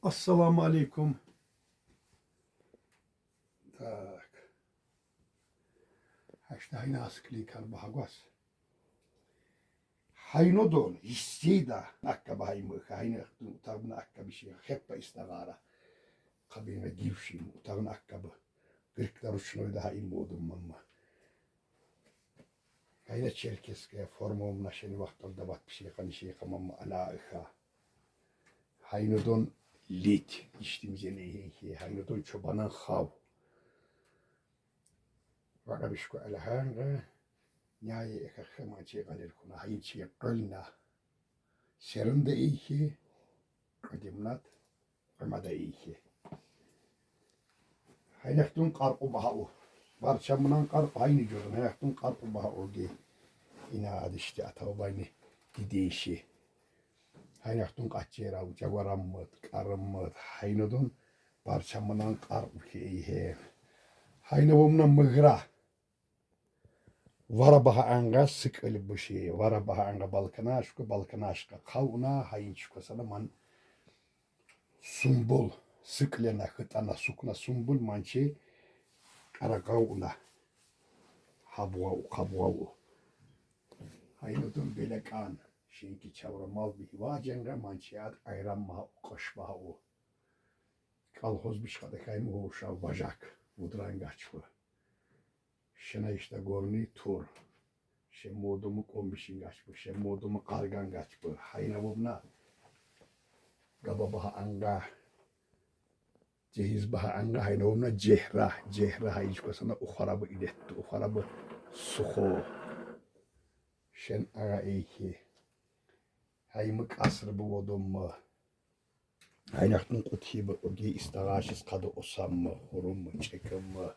Assalamu alaikum. Так. Hayna askli karbahagwas. Hayno don hissida akka bahayım hayna utarına akka bir şey hep istagara. Kabine givşim utarına akka bu. Gırklar uçunu da hayım bodum mamma. Hayna Çerkeske formum naşeni vaktlarda bat bir şey kan şey kamamma ala iha. Hayno don lit içtimize neyi hayno don çobanan hav. Vaka bişku alahanga nihayet ekakamaçı galir kuna hayıçı qılna serinde iyi ki kadimnat qımada iyi ki haynaktun qarqu bahu barçamınan qarqu hayni gördüm haynaktun qarqu bahu ge ina işte atabayni gidişi haynaktun qaçera ucavarammat qarımmat haynudun barçamınan qarqu ki iyi haynavumna mıhra vara baha anga sık ölü bu şey vara baha anga balkana aşka kavuna hayın çıkasana man sumbul sıklena hıtana sukna sumbul mançi ara kavuna habwa hayın ödüm belekan şeyki çavra mal bir vacenga mançiyat ayran maha koş baha o kalhoz bir şkada kayım o şav bajak udrangaçlı şena işte gorni tur şey modumu kombişin gaçbı şey modumu kargan gaçbı hayna bubna gaba baha anga cehiz baha anga hayna bubna cehra hayıç kosana ukharabı iletti ukharabı suho şen aga eyki haymık asrı bu odummu haynaktın kutibı ogi istagaşiz kadı osam mı hurum mu çekim mi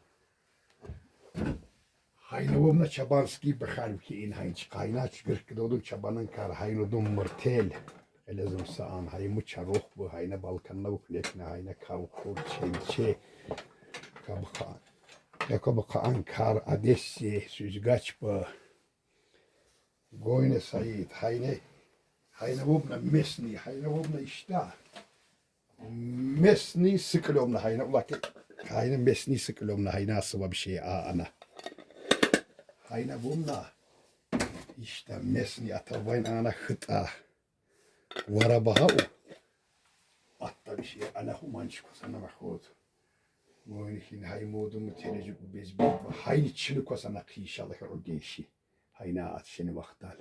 Haynavumna çabanski bekhalki in haynç kaynaç gırkıdodun çabanın kar haynudun mırtel elezim saan haymu çaruh bu hayna balkanla bu plekne hayna kavkur çelçe kabka yakabka ankar adesi süzgaç bu goyne sayit haynavumna mesni haynavumna işta mesni sıkılomla hayna ulak hayna mesni sıkılomla hayna asıva bir şey ana hayna bunla işte mesni atabayın ana hıta vara baha o atta bir şey ana humanç kosana mahud bu hin haymudumu telecik bezbi hayni çını kosana kıyşalı o geçi hayna at şeni vaktal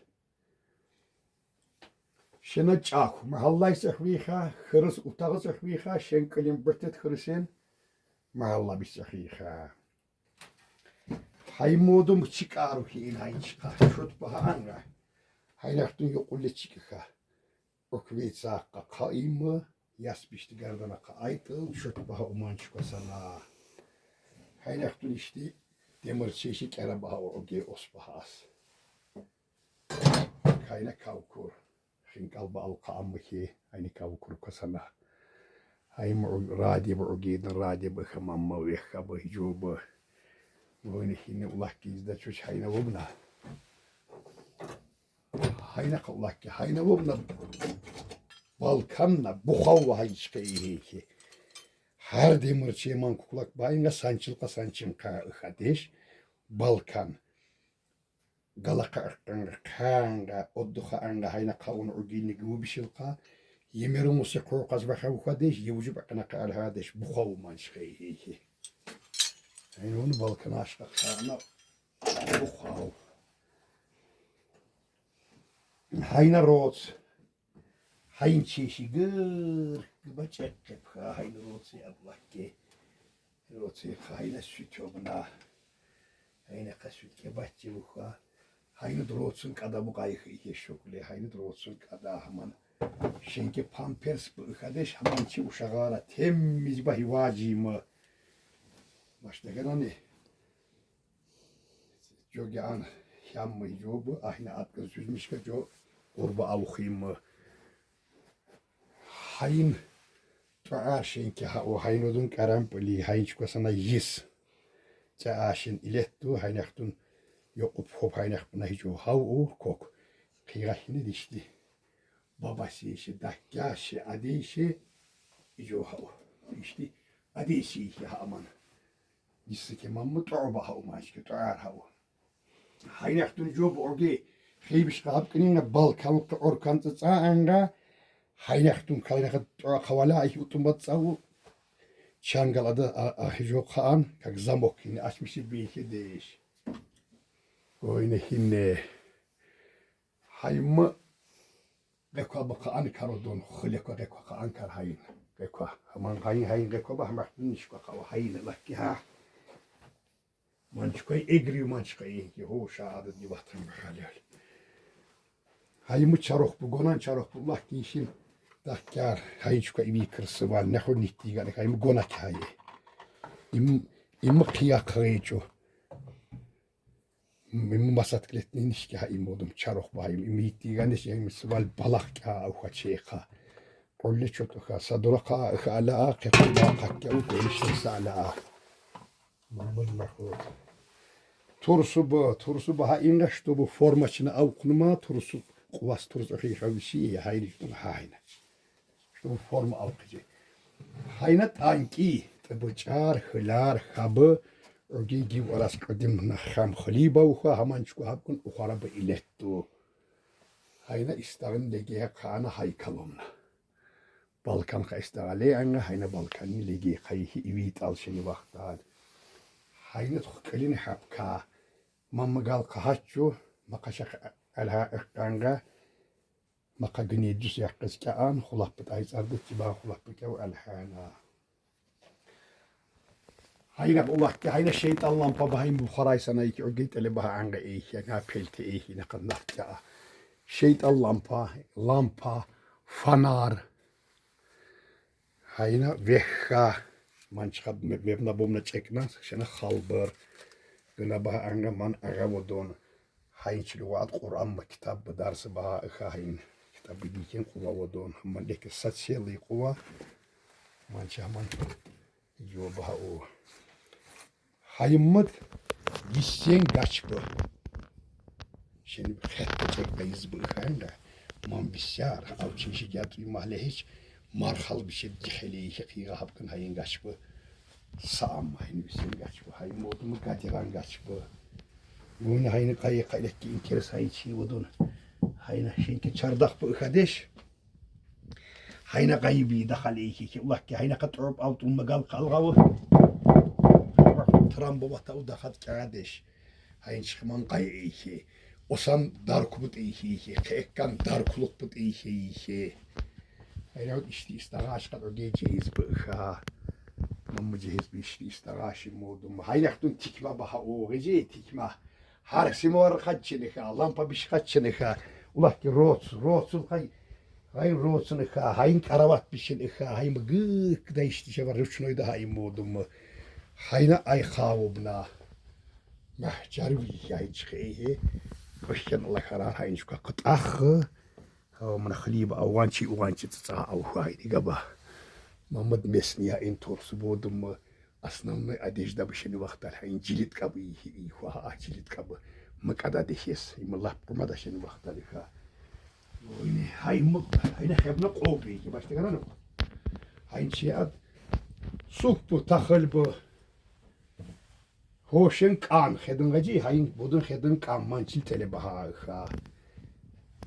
şena çak mahallay sahviha hırız utağı sahviha şenkelim bırtet hırısen mahalla bir sahviha haymodum çıkar ki in hayn çıkar şut bahanga haynaktun yokulle çıkıha okvet saqqa qaimı yasbişti gardana qaaytıl şut baha uman çıkasana haynaktun işte demir çeşik era baha oge osbahas hayna kavkur hinkal ba alqamı ki hayni kavkur kasana haym radi bu oge radi bu hamamma ve khabı jubu Böyle yine ulak gizde çöç hayna vubna. Hayna kallak ki hayna vubna. Balkanla buhav hayçka iyi. Her demir çeman kuklak bayınga sançılka sançımka ıhadeş. Balkan. Galaka ırkanga kanga odduha anga hayna kavun urgini gibi bir şilka. Yemerin usi korkaz baka uhadeş. Yevcu bakana ka alhadeş buhav mançka iyi. Yani onu Balkan'a aşkak sağına buhav. Hayna roz. Hayn çeşi gır. Gıba çekkep. Hayna roz yablak ki. Roz hayna süt yobuna. Hayna ka süt ke bahçe buha. Hayna rozun kada bu kayıkı ihe şokule. Hayna rozun kada haman. Şenke pampers bu ıkadeş haman çi uşağara temiz bahi vacimı. Başta hani jogan yamma jobu ahina atkın süzmüş ki jo orba alukhim hayn taashin ki ha o haynodun karampli hayn çıkasana yis taashin ilettu haynaktun yokup hop haynak buna hiç o hav o kok kıyahini dişti babası işi dakkaşı adişi İjo hav. İşte adesi ya aman. Gitsi ki mamı torba hav maçki torar hav. Haynaktun job orgi. Heybiş kahap kınına bal kalıkta orkantı çağanga. Haynaktun kaynakat kavala ahi utumbat savu. Çangalada ahijo kaan. Kak zamok yine açmışı bir iki değiş. Oyne hinne. Haymı. Rekwa baka ankara don. Khulekwa rekwa ka ankara hayn. Rekwa. Aman hayn rekwa bah mahtun nişkwa kawa hayn lakki ha. Mançkay egri mançkay. Hoşa adı divatın bakalıyor. Haymı çarok bu gonan çarok bu lakki işin. Dakkar hayçka ibi kırsı var ne hor nitti gane haymı gonak haye. İmmi kıyak hayço. İmmi masat kletni nişki haym odum çarok bayım. İmmi nitti gane şey misval balak ka uha çeka. Kolle çotuha sadura ka ala ka ka u koyişte sala. Mamul mahmud. Tursu bu ha ingaşto bu formaçını avkunuma tursu kuvas tursu hayha bir şey hayri hayna. Bu forma avkıcı. Hayna tanki tıbıçar hılar habı örgü gibi oras kadim naham khaliba uha haman çku habkun ukhara bu ilettu. Hayna istağın legeye kana haykalomna. Balkan ka istağale anga hayna Balkanı legeye kayhi ivit al şeni vaktan. Hayna tukkalini habka. Mamma gal kahaçu makaşak alha ıkkanga. Maka gini düz yakız kaan hulapıt ayzardı ciba hulapıt yav alhana. Hayna ulak hayna şeytan lampa bahayım bu haray sana iki o git ele baha anga eyhi na pelte eyhi ne kadar ya. Şeytan lampa fanar. Hayna vekha mançkab mebna bomna çekna şena halbır. Gına baha anga man agavodon. Hayçlı vaat Kur'an mı kitabı dersi baha hayn. Tabii diken kuva vodon man deke satseli kuva man çaman yo baha o haymıt gitsen kaç bu şimdi hatta çekmeyiz bu kanda man bisyar avçı şey yatı mahalle hiç marhal bir şey diheli hakiga habkın hayın kaç bu sağım hayın bisin kaç bu hayın modumu katiran kaç bu bunu hayın kayı kaylekki interes hayın çiğ vodon hayna şinki çardak bu kadeş hayna gaybi dahaleyki ki Allah ki hayna katrop altun magal kalgavu trambo batav dahat kadeş hayn çıkman gayki osan dar kubut iyi kekkan dar kuluk but iyi hayna işte istagaş kadar geceyiz bu ha mamma cehiz bir işte istagaş modum hayna tun tikma baha o gece tikma har simor kaççılığa lampa bir kaççılığa ulah ki rotsul hay rotsunu ha hayn karavat bir şey ha hay mı gık da işte şey var rüçnoy da hay modum mu hayna ay khavubna mah jarvi hay çıkıyı hoşken Allah karar hayn şu qatah ha man khaliba awanchi tsa aw hay digaba Muhammed Mesniya in torsu modum mu asnamı adejda bir şey vaktal hayn cilit kabı iyi ha cilit kabı mıkada dehes imullah kumada şey vaktal ha oyne haymı hayna hebna qobi ki başta kana hayn şiat sup bu tahıl bu hoşen kan hedun gaci hayn budun hedun kan mançil tele baha ha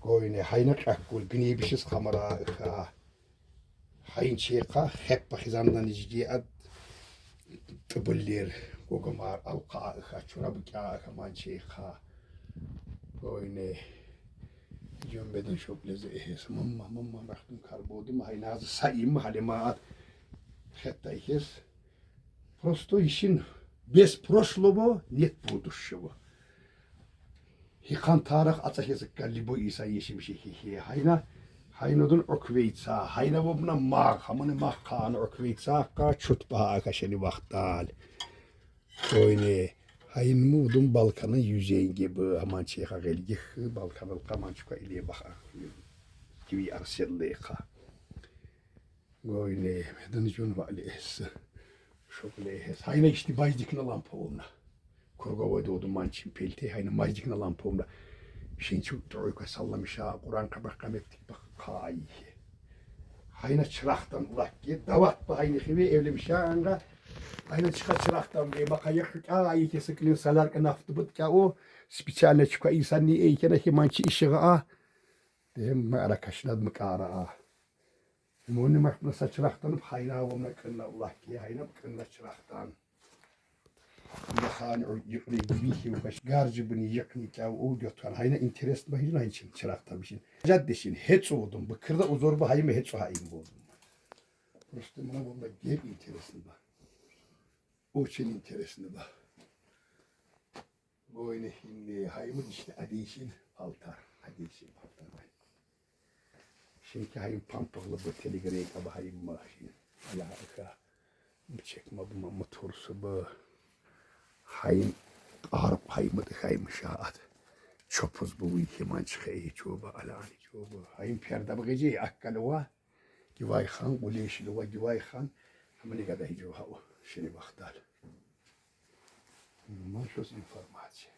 oyne hayna kakul gni bir şey kamera ha hayn şiqa hep bahizandan iciat tıbıllir gogomar alqa ha çorabka mançiqa oyne Cömbeden çok lezzetli. Mamma baktım karbodum. Haynazı sayım halemaat. Hatta ihis. Prosto işin bez proşlobo net buduşşobo. Hikan tarih atahyazık galli bu İsa yeşim şeyhi. Haynodun okveytsa. Hayna bobna mağ. Hamını mağ kaan okveytsa. Çutbaha akaşeni vaktal. Oyne. Hayn mudum Balkan'ın yüzeyin gibi aman çeha gelgih Balkan'ın kaman çuka ile baka gibi arselleha. Goyne medanjun vales. Şoklehes. Hayna işte bajdikna lampona. Korgova doğdu mançin pelte hayna bajdikna lampona. Şin çuk troyka sallamışa Kur'an kabak kamettik bak kai. Hayna çıraktan ulak ki davat bu hayni gibi evlemiş ya anga. Hayna çıka çıraktan be makaya ay ki sıkılın salar ka naftı bıt ka o spesialne çıka insan ni eykene himançı işi a. Dem ma ara kaşnad mı kara a. Moni makna saçraktan hayna olma kınna ulak ki hayna kınna çıraktan. Yahan o yıkri gibi baş garcı bunu yakni ka o götür hayna interes bahina için çıraktan bir şey. Caddeşin hiç oldum bu kırda o zorba hayme hiç hayım buldum. Просто bana bunda gel interesli bak. O için interesli bak. Bu oyunu şimdi hayımın işte adişin paltar. Adişin paltar. Şimdi hayım pampaklı bu telegreyi kaba hayım mı? Alaka. Bu çekme bu motorsu bu. Hayım ağrıp hayımı da hayım şahat. Çopuz bu himan çıkayı çoğu alani çoğu. Hayım perde bu gece akkalı var. Givay Khan, Uleşli ve Givay Khan, Amerika'da hiç o şimdi baktılar. Maşos informasiya.